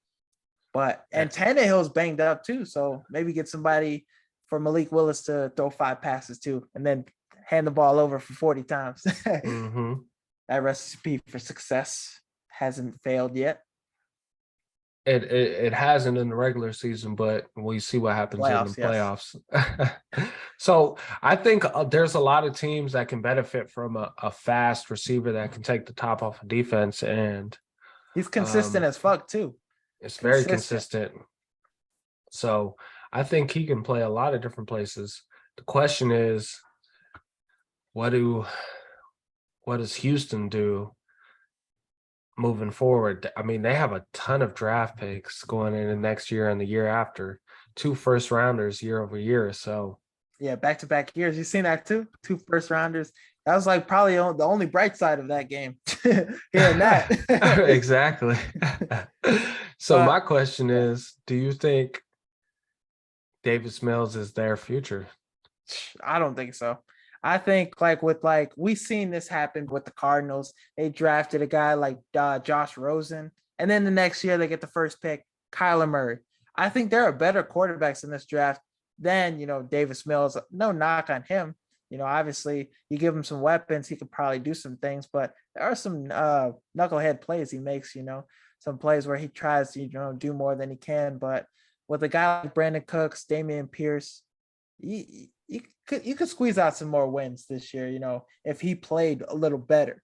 And Tannehill's banged up too. So maybe get somebody for Malik Willis to throw 5 passes too, and then hand the ball over for 40 times. Mm-hmm. That recipe for success hasn't failed yet. It hasn't in the regular season, but we see what happens in the playoffs. Yes. So I think there's a lot of teams that can benefit from a fast receiver that can take the top off of defense, and he's consistent as fuck too. It's very consistent. So I think he can play a lot of different places. The question is, what does Houston do moving forward? I mean, they have a ton of draft picks going into next year and the year after. 2 first rounders year over year. So yeah, back-to-back years. You seen that too? 2 first rounders. That was like probably the only bright side of that game. Hearing that. Exactly. So my question is, do you think Davis Mills is their future? I don't think so. I think we've seen this happen with the Cardinals. They drafted a guy like Josh Rosen, and then the next year they get the first pick, Kyler Murray. I think there are better quarterbacks in this draft than Davis Mills. No knock on him. Obviously you give him some weapons, he could probably do some things, but there are some knucklehead plays he makes. Some plays where he tries to do more than he can. But with a guy like Brandon Cooks, Damian Pierce, you could squeeze out some more wins this year, if he played a little better.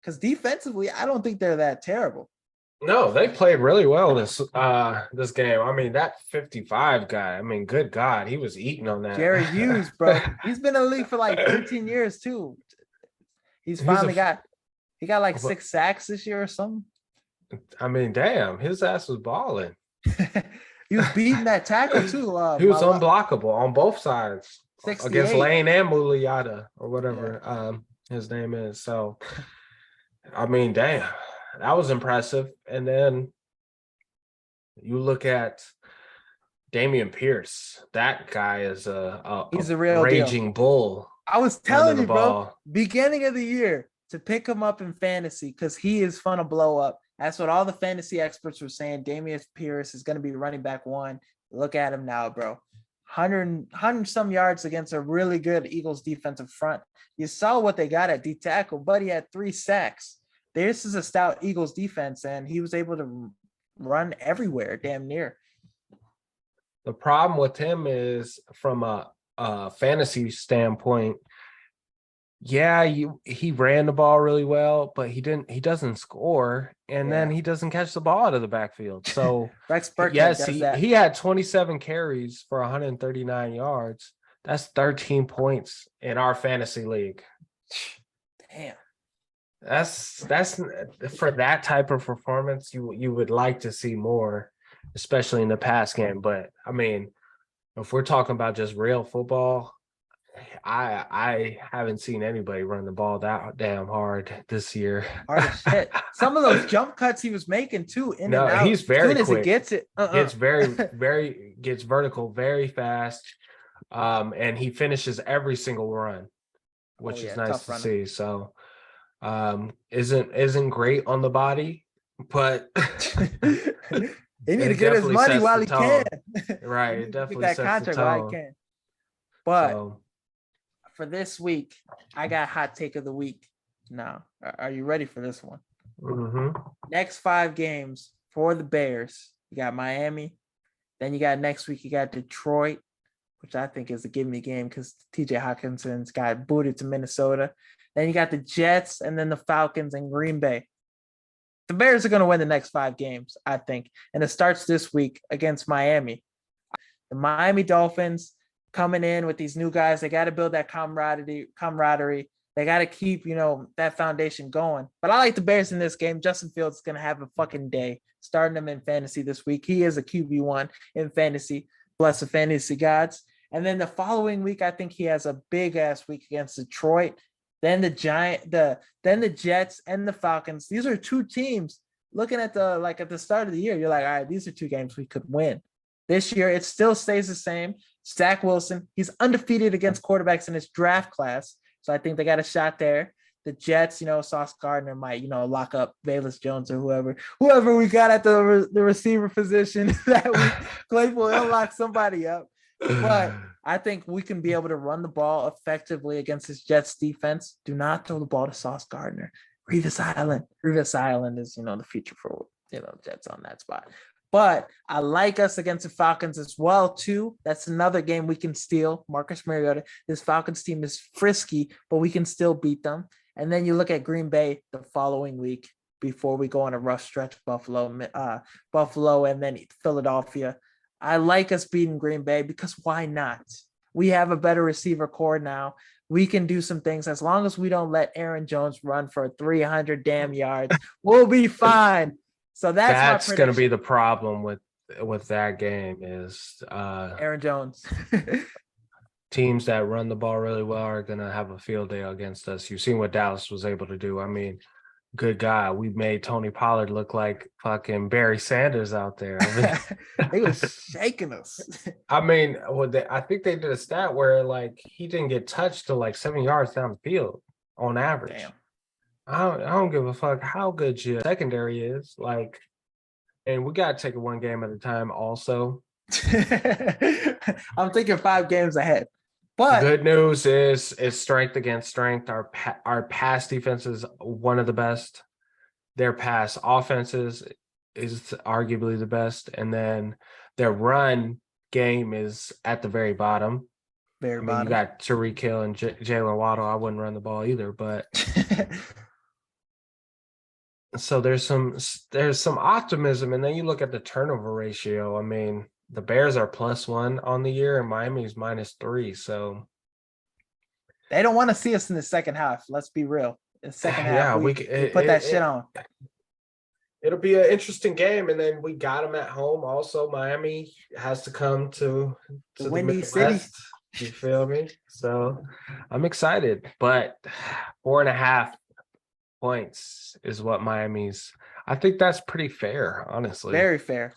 Because defensively, I don't think they're that terrible. No, they played really well this game. I mean, that 55 guy, I mean, good God, he was eating on that. Jerry Hughes, bro. He's been in the league for like 13 years too. He's finally got 6 sacks this year or something. I mean, damn, his ass was balling. He was beating that tackle too. He was unblockable on both sides 68. Against Lane and Muliata or whatever his name is. So, I mean, damn, that was impressive. And then you look at Damian Pierce, that guy is a He's the real deal. raging bull I was running telling the you, bro, ball. beginning of the year to pick him up in fantasy because he is fun to blow up. That's what all the fantasy experts were saying. Damian Pierce is going to be running back one. Look at him now, bro. 100 some yards against a really good Eagles defensive front. You saw what they got at D tackle, but he had 3 sacks. This is a stout Eagles defense, and he was able to run everywhere, damn near. The problem with him is from a fantasy standpoint. Yeah, he ran the ball really well, but he doesn't score, and then Yeah. he doesn't catch the ball out of the backfield. So Rex Burkhead yes, does he that. he had 27 carries for 139 yards. That's 13 points in our fantasy league. Damn. That's for that type of performance, you would like to see more, especially in the pass game. But I mean, if we're talking about just real football, I haven't seen anybody run the ball that damn hard this year. Hard as shit. Some of those jump cuts he was making too, in No, and out. he's As very soon as it quick. gets it, Gets gets vertical very fast. And he finishes every single run, which is nice to see. So isn't great on the body, but he need to it get his definitely money sets while the he can. tone. Right. He It needs to get definitely that sets the contract while he tone. can. But So for this week, I got hot take of the week. Now, are you ready for this one? Next 5 games for the Bears. You got Miami. Then you got next week, you got Detroit, which I think is a give me game because TJ Hawkinson's got booted to Minnesota. Then you got the Jets and then the Falcons and Green Bay. The Bears are going to win the next 5 games, I think. And it starts this week against Miami. The Miami Dolphins coming in with these new guys. They got to build that camaraderie. They got to keep, that foundation going. But I like the Bears in this game. Justin Fields is going to have a fucking day starting him in fantasy this week. He is a QB1 in fantasy. Bless the fantasy gods. And then the following week, I think he has a big ass week against Detroit. Then the Jets and the Falcons. These are 2 teams. Looking at at the start of the year, you're like, all right, these are 2 games we could win. This year, it still stays the same. Zach Wilson, he's undefeated against quarterbacks in his draft class. So I think they got a shot there. The Jets, Sauce Gardner might, lock up Bayless Jones or whoever we got at the receiver position that week. Claypool, he'll lock somebody up. But I think we can be able to run the ball effectively against this Jets defense. Do not throw the ball to Sauce Gardner. Revis Island. Revis Island is, the future for, Jets on that spot. But I like us against the Falcons as well, too. That's another game we can steal. Marcus Mariota. This Falcons team is frisky, but we can still beat them. And then you look at Green Bay the following week before we go on a rough stretch, Buffalo, and then Philadelphia. I like us beating Green Bay because why not? We have a better receiver core now. We can do some things as long as we don't let Aaron Jones run for 300 damn yards. We'll be fine. So that's going to be the problem with that game is Aaron Jones. Teams that run the ball really well are going to have a field day against us. You've seen what Dallas was able to do. I mean, good God, we made Tony Pollard look like fucking Barry Sanders out there. He was shaking us. I mean, I think they did a stat where he didn't get touched to 7 yards down the field on average. Damn. I don't give a fuck how good your secondary is. And we got to take it one game at a time also. I'm thinking 5 games ahead. But good news is strength against strength. Our pass defense is one of the best. Their pass offenses is arguably the best. And then their run game is at the very bottom. You got Tyreek Hill and Jalen Waddle. I wouldn't run the ball either, but so there's some optimism. And then you look at the turnover ratio. I mean, the Bears are +1 on the year and Miami's -3. So they don't want to see us in the second half. Let's be real. In the second half, we put that shit on. It'll be an interesting game. And then we got them at home. Also, Miami has to come to the Windy City. You feel me? So I'm excited. But 4.5 points is what Miami's. I think that's pretty fair, honestly. Very fair.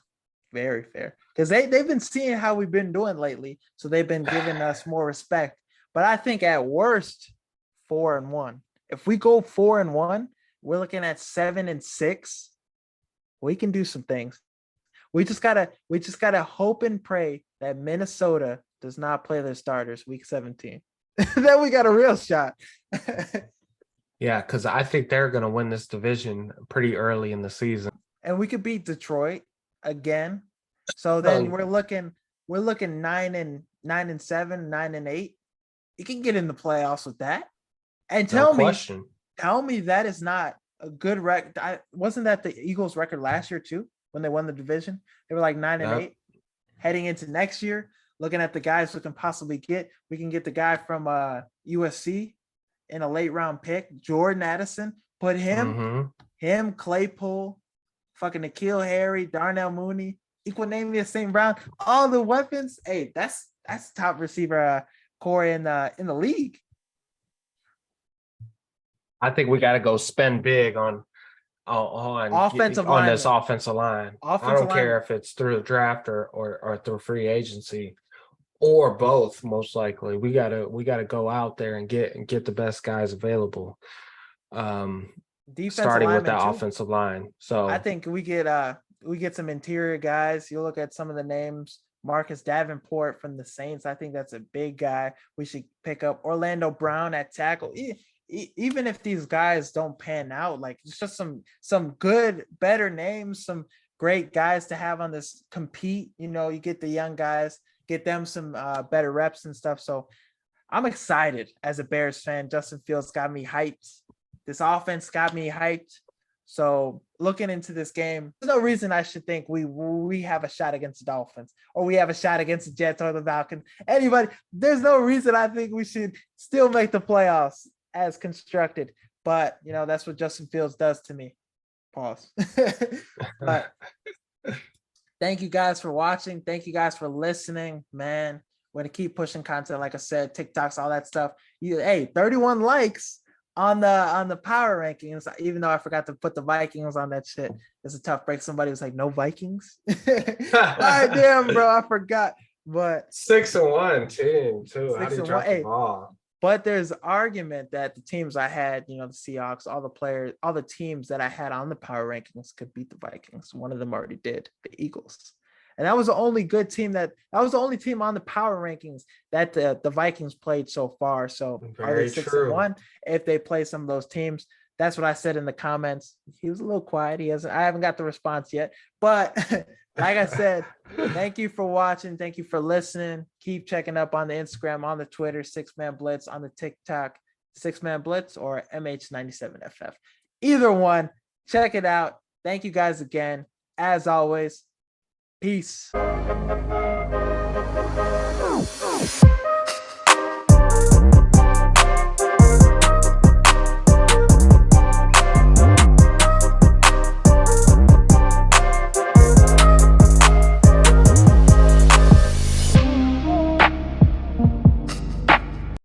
Very fair. Because they've been seeing how we've been doing lately. So they've been giving us more respect. But I think at worst, 4-1. If we go 4-1, we're looking at 7-6. We can do some things. We just gotta hope and pray that Minnesota does not play their starters week 17. Then we got a real shot. Yeah, because I think they're going to win this division pretty early in the season. And we could beat Detroit again. So then we're looking 9-7, 9-8. You can get in the playoffs with that. And tell me that is not a good record. Wasn't that the Eagles' record last year too when they won the division? They were like 9-8 heading into next year. Looking at the guys we can possibly get, we can get the guy from USC in a late round pick, Jordan Addison. Put him, Claypool, fucking N'Keal Harry, Darnell Mooney, Equanimeous St. Brown, all the weapons. Hey, that's top receiver core in the league. I think we got to go spend big on offensive on this offensive line. I don't care if it's through the draft or through free agency or both. Most likely, we gotta go out there and get the best guys available. Starting with that offensive line. So I think we get some interior guys. You look at some of the names. Marcus Davenport from the Saints. I think that's a big guy. We should pick up Orlando Brown at tackle. Even if these guys don't pan out, like it's just some good, better names, some great guys to have on this compete. You know, you get the young guys, get them some better reps and stuff. So I'm excited as a Bears fan. Justin Fields got me hyped. This offense got me hyped. So looking into this game, there's no reason I should think we have a shot against the Dolphins or we have a shot against the Jets or the Falcons. Anybody, there's no reason I think we should still make the playoffs as constructed. But, you know, that's what Justin Fields does to me. Pause. But thank you guys for watching. Thank you guys for listening, man. We're going to keep pushing content. Like I said, TikToks, all that stuff. 31 likes on the power rankings, even though I forgot to put the Vikings on that shit. It's a tough break. Somebody was like, no Vikings. All right, damn, bro, I forgot. But 6-1 team too. How do you drop the ball? But there's argument that the teams I had, you know, the Seahawks, all the players, all the teams that I had on the power rankings could beat the Vikings. One of them already did, the Eagles. And that was the only good team that was the only team on the power rankings that the Vikings played so far. So are they 6-1 if they play some of those teams? That's what I said in the comments. He was a little quiet. I haven't got the response yet. But like I said, thank you for watching. Thank you for listening. Keep checking up on the Instagram, on the Twitter, 6Man Blitz, on the TikTok, 6Man Blitz or MH97FF. Either one, check it out. Thank you guys again. As always, peace.